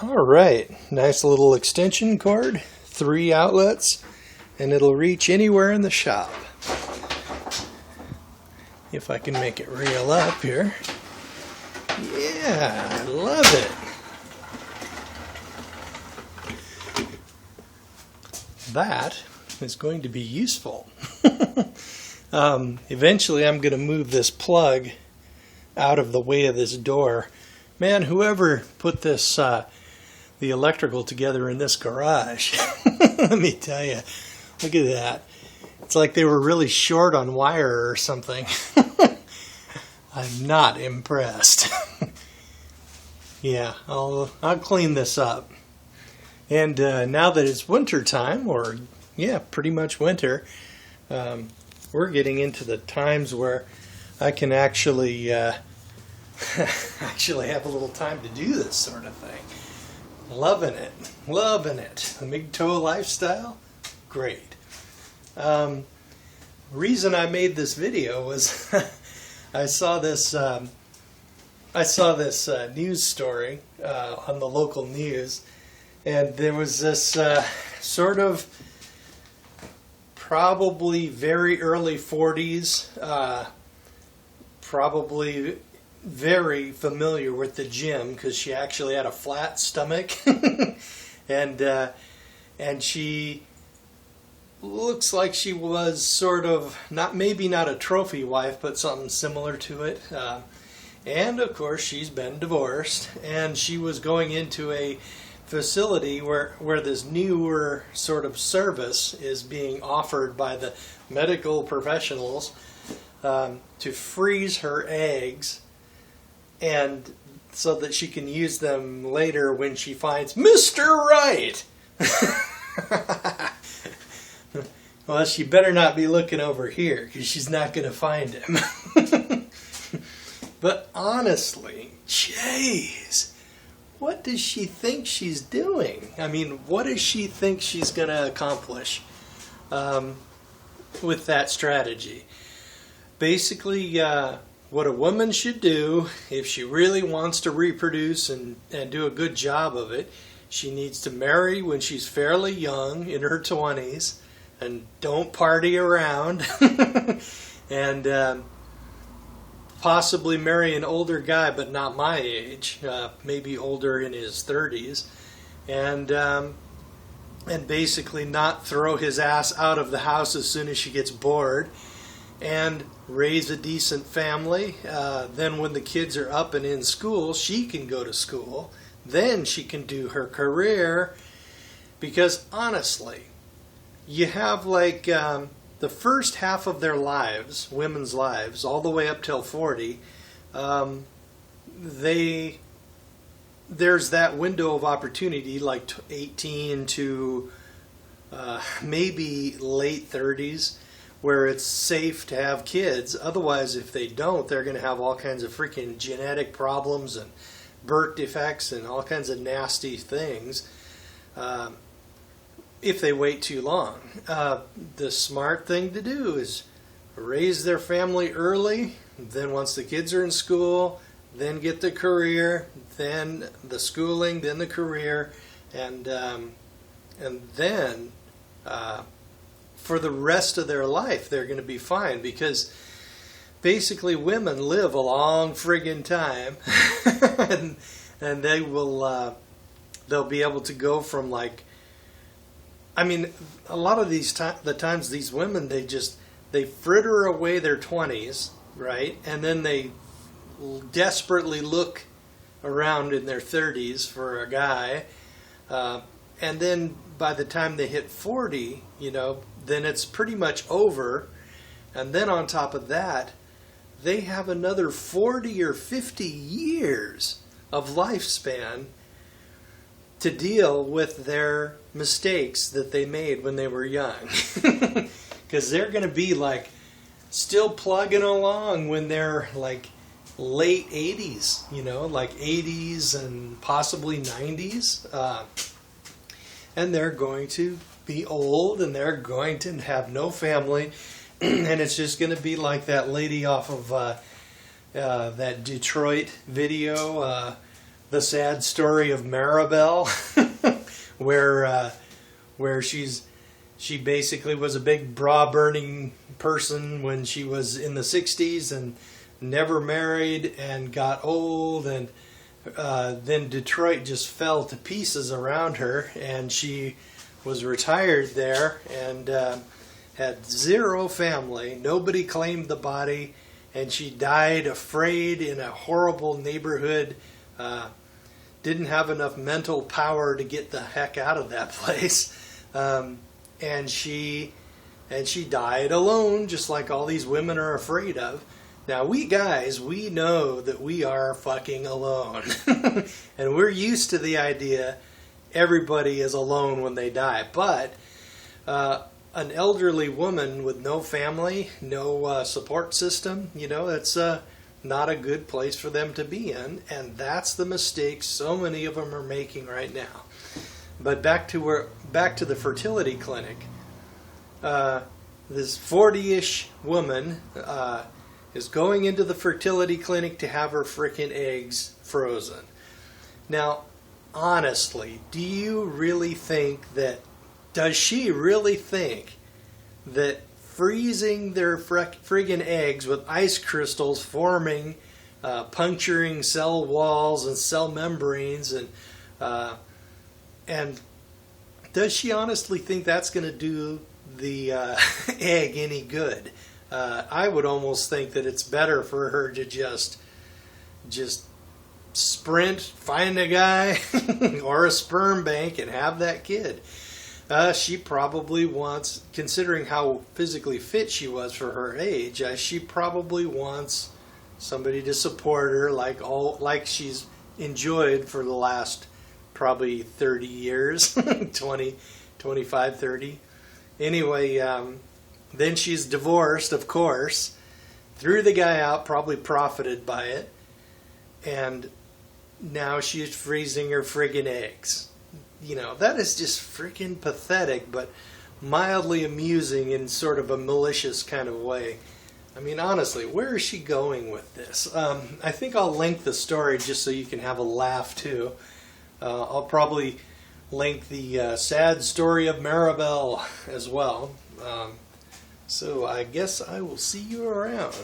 All right, nice little extension cord, 3 outlets, and it'll reach anywhere in the shop. If I can make it reel up here. Yeah, I love it. That is going to be useful. Eventually I'm going to move this plug out of the way of this door. Man, whoever put this the electrical together in this garage, let me tell you, look at that. It's like they were really short on wire or something. I'm not impressed. Yeah, I'll clean this up. And now that it's winter time, or yeah, pretty much winter, we're getting into the times where I can actually actually have a little time to do this sort of thing. Loving it, loving it. The MGTOW lifestyle, great. Reason I made this video was I saw this news story on the local news, and there was this sort of probably very early 40s, probably very familiar with the gym because she actually had a flat stomach, and she looks like she was sort of maybe not a trophy wife, but something similar to it. And of course, she's been divorced, and she was going into a facility where this newer sort of service is being offered by the medical professionals to freeze her eggs, and so that she can use them later when she finds Mr. Right. Well, she better not be looking over here, because she's not going to find him. But honestly, jeez, what does she think she's doing? I mean, what does she think she's going to accomplish with that strategy? Basically, what a woman should do, if she really wants to reproduce and do a good job of it, she needs to marry when she's fairly young, in her 20s, and don't party around, and possibly marry an older guy, but not my age, maybe older in his 30s, and basically not throw his ass out of the house as soon as she gets bored, and raise a decent family. Then when the kids are up and in school, she can go to school. Then she can do her career, because honestly, you have like the first half of their lives, women's lives, all the way up till 40, there's that window of opportunity, like 18 to maybe late 30s, where it's safe to have kids. Otherwise, if they don't, they're going to have all kinds of freaking genetic problems and birth defects and all kinds of nasty things if they wait too long. The smart thing to do is raise their family early, then once the kids are in school, then get the career, then the schooling, then the career, and then for the rest of their life they're going to be fine, because basically women live a long friggin' time, and they will they'll be able to go from, like, I mean, a lot of the times these women, they fritter away their 20s, right? And then they desperately look around in their 30s for a guy. And then by the time they hit 40, then it's pretty much over. And then on top of that, they have another 40 or 50 years of lifespan to deal with their mistakes that they made when they were young. Because they're going to be like still plugging along when they're like late 80s, like 80s and possibly 90s. And they're going to be old, and they're going to have no family. And it's just going to be like that lady off of that Detroit video the sad story of Marabel, where she basically was a big bra burning person when she was in the 60s and never married and got old, and then Detroit just fell to pieces around her, and she was retired there and had zero family. Nobody claimed the body, and she died afraid in a horrible neighborhood. Didn't have enough mental power to get the heck out of that place, and she died alone, just like all these women are afraid of. Now, we guys, we know that we are fucking alone. And we're used to the idea everybody is alone when they die. But an elderly woman with no family, no support system, that's not a good place for them to be in. And that's the mistake so many of them are making right now. But back to the fertility clinic. This 40-ish woman is going into the fertility clinic to have her frickin' eggs frozen. Now, honestly, does she really think that freezing their friggin' eggs with ice crystals forming, puncturing cell walls and cell membranes, and does she honestly think that's going to do the egg any good? I would almost think that it's better for her to just sprint, find a guy or a sperm bank and have that kid. She probably wants, considering how physically fit she was for her age, she probably wants somebody to support her like she's enjoyed for the last probably 30 years, 20, 25, 30. Anyway, then she's divorced, of course, threw the guy out, probably profited by it, and now she's freezing her friggin' eggs. That is just freaking pathetic, but mildly amusing in sort of a malicious kind of way. I mean, honestly, where is she going with this? I think I'll link the story just so you can have a laugh, too. I'll probably link the sad story of Marabel as well. So I guess I will see you around.